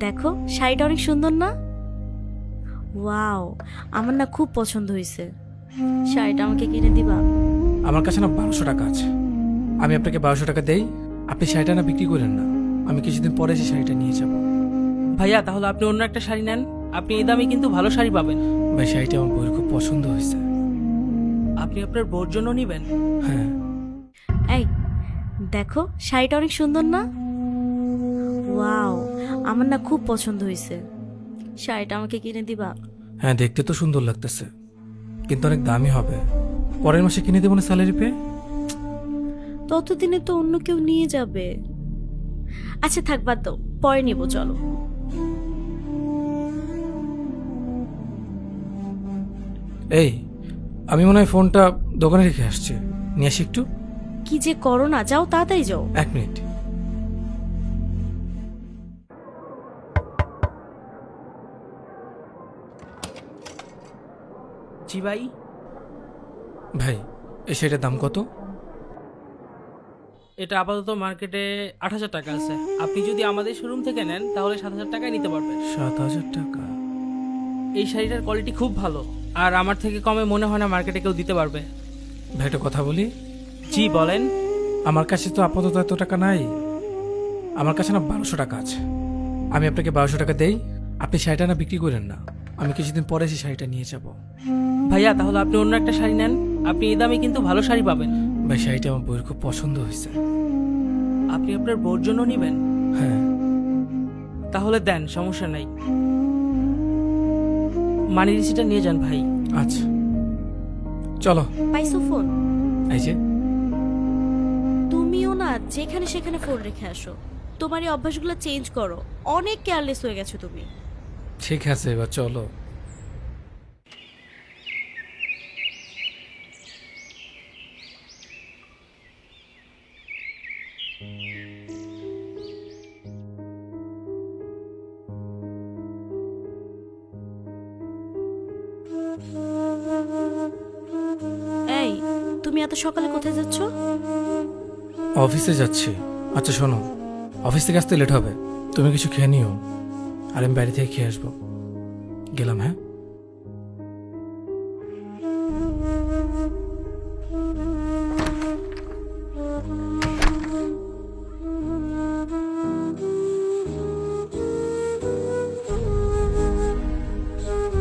দেখো শাড়িটা অনেক সুন্দর না? ওয়াও, আমার না খুব পছন্দ হয়েছে। শাড়িটা আমাকে কিনে দিবা? আমার কাছে না 1200 টাকা আছে। আমি আপনাকে 1200 টাকা দেই, আপনি শাড়িটা না বিক্রি করেন না। আমি কিছুদিন পরে এসে শাড়িটা নিয়ে যাব। ভাইয়া তাহলে আপনি অন্য একটা শাড়ি নেন, আপনি এই দামে কিন্তু ভালো শাড়ি পাবেন। ভাই শাড়িটা আমার বউয়ের খুব পছন্দ হয়েছে। আপনি আপনার বোর জন্য নেবেন? হ্যাঁ। এই দেখো শাড়িটা অনেক সুন্দর না? ওয়াও, আমার না খুব পছন্দ হয়েছে। শাড়িটা আমাকে কিনে দিবা? হ্যাঁ, দেখতে তো সুন্দর লাগতেছে, কিন্তু অনেক দামি হবে। পরের মাসে কিনে দেবো না স্যালারি পেয়ে। ততদিনে তো অন্য কেউ নিয়ে যাবে। আচ্ছা থাক, বাদ দাও, পরে নেব, চলো। এই, আমি মনে হয় ফোনটা দোকানে রেখে আসছি, নিয়ে আসি একটু। কি যে করো না, যাও তাড়াতাড়ি যাও। 1 মিনিট। জি ভাই। ভাই, এই শাড়িটার দাম কত? এটা আপাতত মার্কেটে 8,000 টাকা আছে। আপনি যদি আমাদের শোরুম থেকে নেন তাহলে 7,000 টাকায় নিতে পারবেন। 7,000 টাকা? এই শাড়িটার কোয়ালিটি খুব ভালো, আর আমার থেকে কমে মনে হয় না মার্কেটে কেউ দিতে পারবে। ভাই একটা কথা বলি। জি বলেন। আমার কাছে তো আপাতত এত টাকা নাই। আমার কাছে না 1200 টাকা আছে। আমি আপনাকে 1200 টাকা দেই, আপনি শাড়িটা না বিক্রি করেন না। আমি কিছুদিন পরে এসে শাড়িটা নিয়ে যাব। ভাইয়া তাহলে আপনি অন্য একটা শাড়ি নেন, আপনি এই দামে কিন্তু ভালো শাড়ি পাবেন। ভাই শাড়িটা আমার বউয়ের খুব পছন্দ হয়েছে। আপনি আপনার বোর জন্য নেবেন? হ্যাঁ। তাহলে দেন, সমস্যা নাই। মানি রিসিটটা নিয়ে যান ভাই। আচ্ছা চলো। পাইছো ফোন? এই যে। তুমিও না যেখানে সেখানে ফোন রেখে আসো। তোমার এই অভ্যাসগুলো চেঞ্জ করো, অনেক কেয়ারলেস হয়ে গেছো তুমি। ঠিক আছে, এবার চলো। এই, তুমি এত সকালে কোথায় যাচ্ছ? অফিসে যাচ্ছি। আচ্ছা শোনো, অফিস থেকে আসতে লেট হবে, তুমি কিছু খেয়ে নিও, আর আমি বাড়ি থেকে খেয়ে আসবো। গেলাম, হ্যাঁ।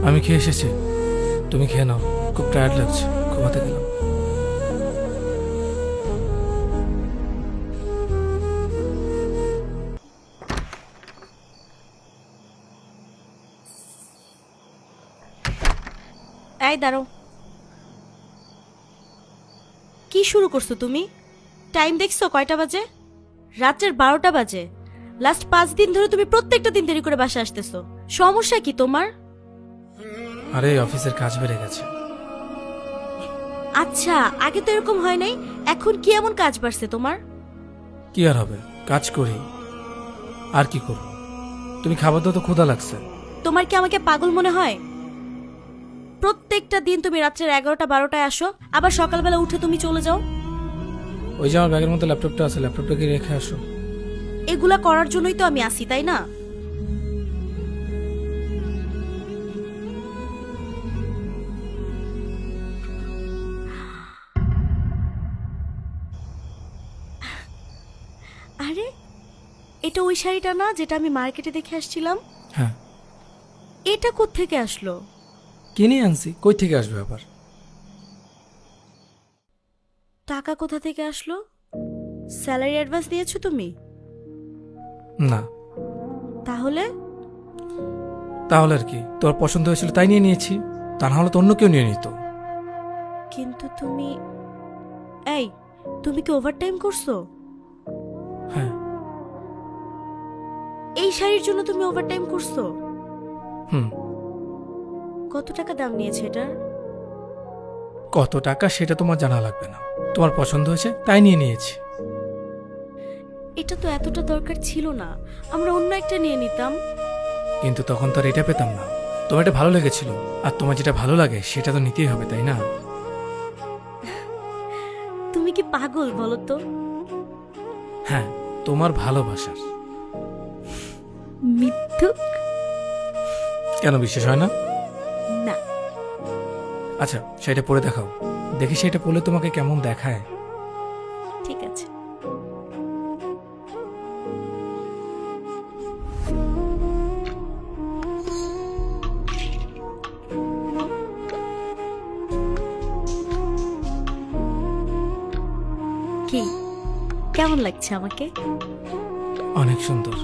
আমি খেয়ে এসেছি, তুমি খেয়ে নাও। খুব টায়ার্ড লাগছে, ঘুমাতে গেলাম। এই দাঁড়াও, কি শুরু করছো তুমি? টাইম দেখছো কয়টা বাজে? রাত্রের 12টা বাজে। লাস্ট 5 দিন ধরে তুমি প্রত্যেকটা দিন দেরি করে বাসা আসতেছো। সমস্যা কি তোমার? আরে অফিসের কাজ বেড়ে গেছে। আচ্ছা, আগে তো এরকম হয় নাই, এখন কি এমন কাজ বাড়ছে তোমার? কি আর হবে, কাজ করি, আর কি করব। তুমি খাবার দাও তো, ক্ষুধা লাগছে। তোমার কি আমাকে পাগল মনে হয়? প্রত্যেকটা দিন তুমি রাত্রের 11টা 12টায় আসো, আবার সকালবেলা উঠে তুমি চলে যাও। ওই যে আমার ব্যাগের মধ্যে ল্যাপটপটা আছে, ল্যাপটপটাকে রেখে আসো। এগুলা করার জন্যই তো আমি আসি, তাই না? আরে, এটা ওই শাড়িটা না যেটা আমি মার্কেটে দেখে আসছিলাম? হ্যাঁ। এটা কোত্থেকে আসলো? কিনে আনছি, কই থেকে আসবে আবার? টাকা কোথা থেকে আসলো? স্যালারি অ্যাডভান্স দিয়েছো তুমি? না। তাহলে? তাহলে আর কি, তোর পছন্দ হয়েছিল তাই নিয়ে নিয়েছি, তা না হলে তো অন্য কেউ নিয়ে নিত। কিন্তু তুমি, এই, তুমি কি ওভারটাইম করছো? হ্যাঁ। এই শাড়ির জন্য তুমি ওভারটাইম করছো? হুম। কত টাকা দাম নিয়েছে এটার? কত টাকা সেটা তোমার জানা লাগবে না, তোমার পছন্দ হয়েছে তাই নিয়ে নিয়েছি। এটা তো এতটা দরকার ছিল না, আমরা অন্য একটা নিয়ে নিতাম। কিন্তু তখন তো আর এটা পেতাম না। তোমার এটা ভালো লেগেছিল, আর তোমার যেটা ভালো লাগে সেটা তো নিতেই হবে, তাই না? তুমি কি পাগল বলো তো? হ্যাঁ, তোমার ভালোবাসার। মিথ্যা ধুক। কেন বিশ্বাস হয় না? না, আচ্ছা সেটা পরে দেখাও, দেখি সেটা পরলে তোমাকে কেমন দেখায়। ঠিক আছে। কি, কেমন লাগছে আমাকে? অনেক সুন্দর।